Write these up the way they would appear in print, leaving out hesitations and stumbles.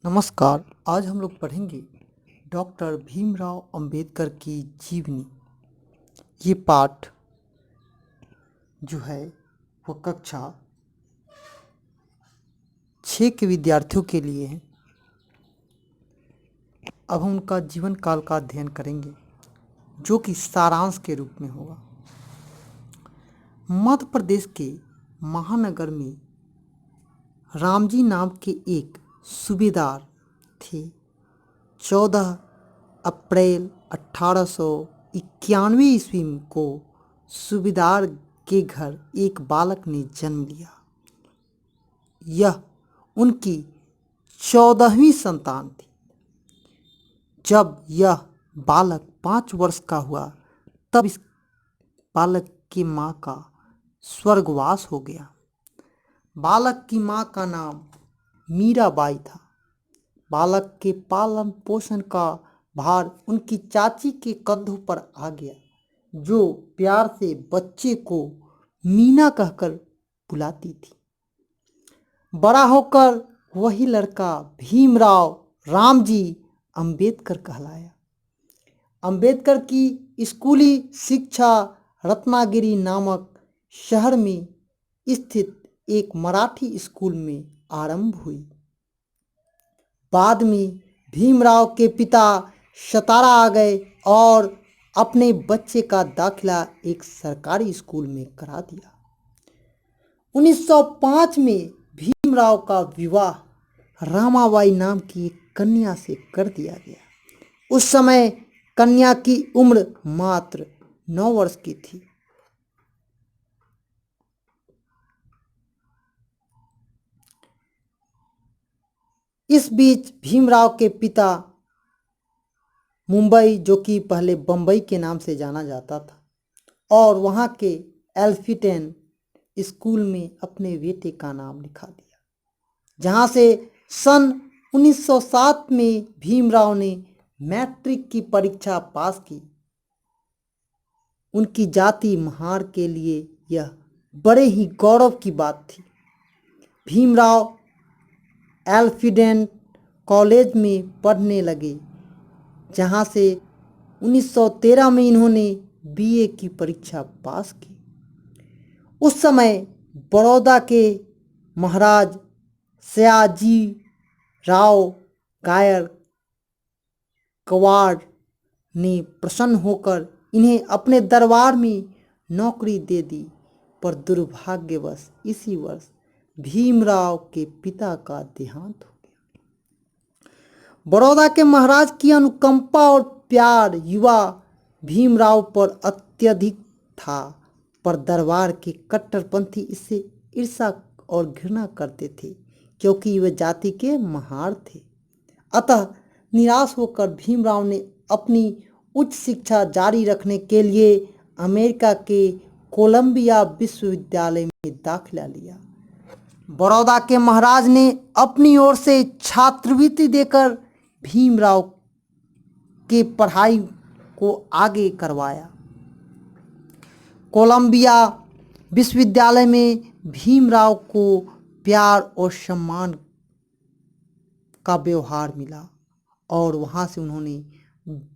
नमस्कार। आज हम लोग पढ़ेंगे डॉक्टर भीमराव अंबेडकर की जीवनी। ये पाठ जो है वो कक्षा 6 के विद्यार्थियों के लिए है। अब हम उनका जीवन काल का अध्ययन करेंगे जो कि सारांश के रूप में होगा। मध्य प्रदेश के महानगर में रामजी नाम के एक सूबेदार थे। 14 अप्रैल 1891 ईस्वी को सूबेदार के घर एक बालक ने जन्म लिया। यह उनकी 14वीं संतान थी। जब यह बालक 5 वर्ष का हुआ तब इस बालक की माँ का स्वर्गवास हो गया। बालक की माँ का नाम मीराबाई था। बालक के पालन पोषण का भार उनकी चाची के कंधों पर आ गया, जो प्यार से बच्चे को मीना कहकर बुलाती थी। बड़ा होकर वही लड़का भीमराव रामजी अंबेडकर कहलाया। अंबेडकर की स्कूली शिक्षा रत्नागिरी नामक शहर में स्थित एक मराठी स्कूल में आरंभ हुई। बाद में भीमराव के पिता सतारा आ गए और अपने बच्चे का दाखिला एक सरकारी स्कूल में करा दिया। 1905 में भीमराव का विवाह रामाबाई नाम की एक कन्या से कर दिया गया। उस समय कन्या की उम्र मात्र 9 वर्ष की थी। इस बीच भीमराव के पिता मुंबई, जो कि पहले बम्बई के नाम से जाना जाता था, और वहाँ के एल्फिटेन स्कूल में अपने बेटे का नाम लिखा दिया, जहाँ से सन 1907 में भीमराव ने मैट्रिक की परीक्षा पास की। उनकी जाति महार के लिए यह बड़े ही गौरव की बात थी। भीमराव एल्फिडेन कॉलेज में पढ़ने लगे, जहाँ से 1913 में इन्होंने बीए की परीक्षा पास की। उस समय बड़ौदा के महाराज सयाजी राव गायर कवाड़ ने प्रसन्न होकर इन्हें अपने दरबार में नौकरी दे दी, पर दुर्भाग्यवश इसी वर्ष भीमराव के पिता का देहांत हो गया। बड़ौदा के महाराज की अनुकंपा और प्यार युवा भीमराव पर अत्यधिक था, पर दरबार के कट्टरपंथी इससे ईर्ष्या और घृणा करते थे, क्योंकि वे जाति के महार थे। अतः निराश होकर भीमराव ने अपनी उच्च शिक्षा जारी रखने के लिए अमेरिका के कोलंबिया विश्वविद्यालय में दाखिला लिया। बड़ौदा के महाराज ने अपनी ओर से छात्रवृत्ति देकर भीमराव के पढ़ाई को आगे करवाया। कोलंबिया विश्वविद्यालय में भीमराव को प्यार और सम्मान का व्यवहार मिला और वहाँ से उन्होंने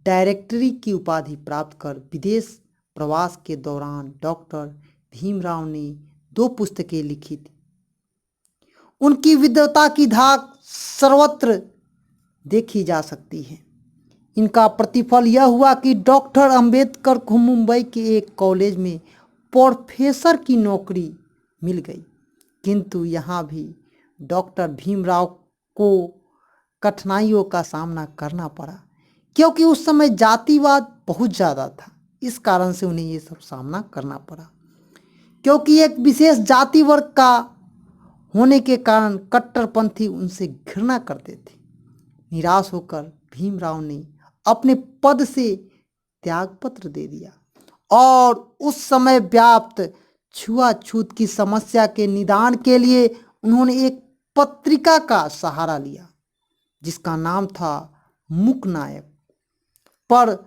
डायरेक्टरी की उपाधि प्राप्त कर विदेश प्रवास के दौरान डॉक्टर भीमराव ने 2 पुस्तकें लिखी थी। उनकी विद्वता की धाक सर्वत्र देखी जा सकती है। इनका प्रतिफल यह हुआ कि डॉक्टर अंबेडकर को मुंबई के एक कॉलेज में प्रोफेसर की नौकरी मिल गई, किंतु यहाँ भी डॉक्टर भीमराव को कठिनाइयों का सामना करना पड़ा, क्योंकि उस समय जातिवाद बहुत ज़्यादा था। इस कारण से उन्हें ये सब सामना करना पड़ा, क्योंकि एक विशेष जाति वर्ग का होने के कारण कट्टरपंथी उनसे घृणा करते थे। निराश होकर भीमराव ने अपने पद से त्यागपत्र दे दिया और उस समय व्याप्त छुआछूत की समस्या के निदान के लिए उन्होंने एक पत्रिका का सहारा लिया, जिसका नाम था मूकनायक। पर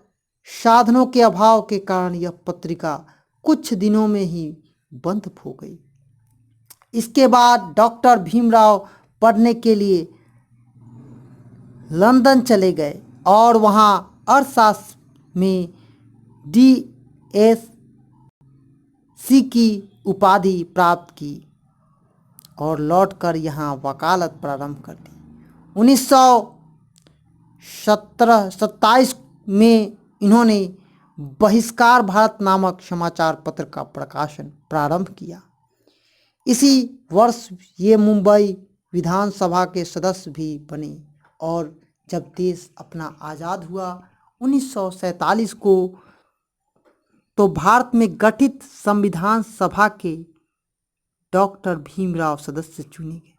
साधनों के अभाव के कारण यह पत्रिका कुछ दिनों में ही बंद हो गई। इसके बाद डॉक्टर भीमराव पढ़ने के लिए लंदन चले गए और वहाँ अर्थशास्त्र में DSc की उपाधि प्राप्त की और लौटकर यहाँ वकालत प्रारंभ कर दी। 1927 में इन्होंने बहिष्कार भारत नामक समाचार पत्र का प्रकाशन प्रारंभ किया। इसी वर्ष ये मुंबई विधानसभा के सदस्य भी बने और जब देश अपना आज़ाद हुआ 1947 को तो भारत में गठित संविधान सभा के डॉक्टर भीमराव सदस्य चुने गए।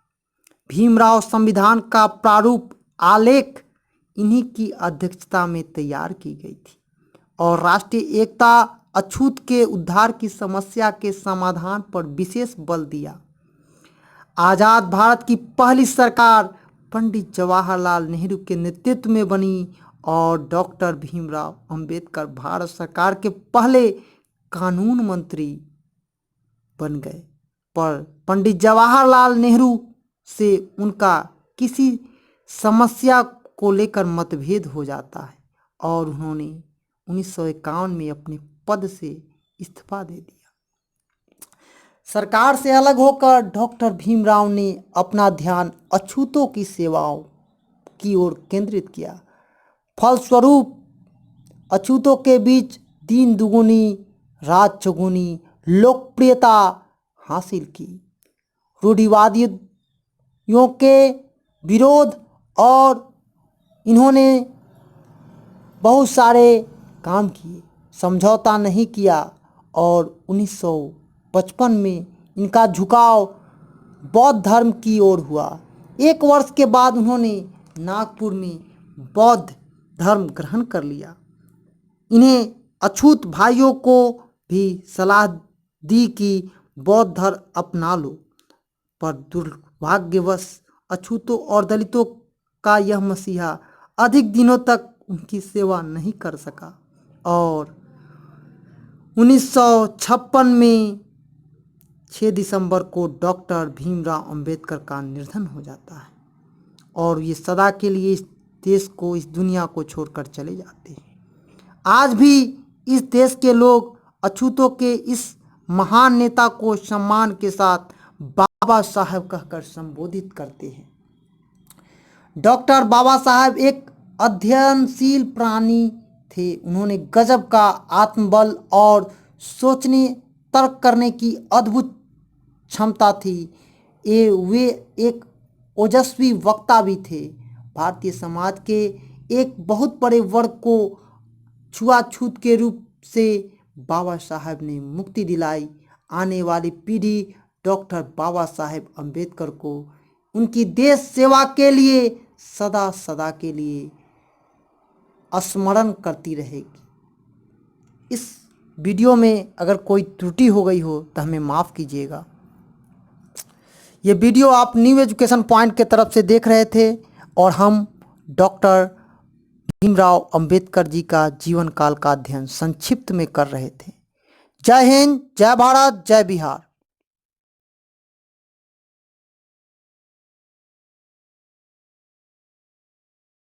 भीमराव संविधान का प्रारूप आलेख इन्हीं की अध्यक्षता में तैयार की गई थी और राष्ट्रीय एकता अछूत के उद्धार की समस्या के समाधान पर विशेष बल दिया। आज़ाद भारत की पहली सरकार पंडित जवाहरलाल नेहरू के नेतृत्व में बनी और डॉक्टर भीमराव अंबेडकर भारत सरकार के पहले कानून मंत्री बन गए। पर पंडित जवाहरलाल नेहरू से उनका किसी समस्या को लेकर मतभेद हो जाता है और उन्होंने 1951 में अपने पद से इस्तीफा दे दिया। सरकार से अलग होकर डॉक्टर भीमराव ने अपना ध्यान अछूतों की सेवाओं की ओर केंद्रित किया। फलस्वरूप अछूतों के बीच दीन दुगुनी रात चौगुनी लोकप्रियता हासिल की। रूढ़िवादियों के विरोध और इन्होंने बहुत सारे काम किए, समझौता नहीं किया और 1955 में इनका झुकाव बौद्ध धर्म की ओर हुआ। एक वर्ष के बाद उन्होंने नागपुर में बौद्ध धर्म ग्रहण कर लिया। इन्हें अछूत भाइयों को भी सलाह दी कि बौद्ध धर्म अपना लो, पर दुर्भाग्यवश अछूतों और दलितों का यह मसीहा अधिक दिनों तक उनकी सेवा नहीं कर सका और 1956 में 6 दिसंबर को डॉक्टर भीमराव अंबेडकर का निधन हो जाता है और ये सदा के लिए इस देश को, इस दुनिया को छोड़कर चले जाते हैं। आज भी इस देश के लोग अछूतों के इस महान नेता को सम्मान के साथ बाबा साहब कहकर संबोधित करते हैं। डॉक्टर बाबा साहब एक अध्ययनशील प्राणी थे। उन्होंने गजब का आत्मबल और सोचने तर्क करने की अद्भुत क्षमता थी। वे एक ओजस्वी वक्ता भी थे। भारतीय समाज के एक बहुत बड़े वर्ग को छुआछूत के रूप से बाबा साहब ने मुक्ति दिलाई। आने वाली पीढ़ी डॉक्टर बाबा साहेब अम्बेडकर को उनकी देश सेवा के लिए सदा सदा के लिए स्मरण करती रहेगी। इस वीडियो में अगर कोई त्रुटि हो गई हो तो हमें माफ़ कीजिएगा। ये वीडियो आप न्यू एजुकेशन पॉइंट के तरफ से देख रहे थे और हम डॉक्टर भीमराव अंबेडकर जी का जीवन काल का अध्ययन संक्षिप्त में कर रहे थे। जय हिंद, जय भारत, जय बिहार।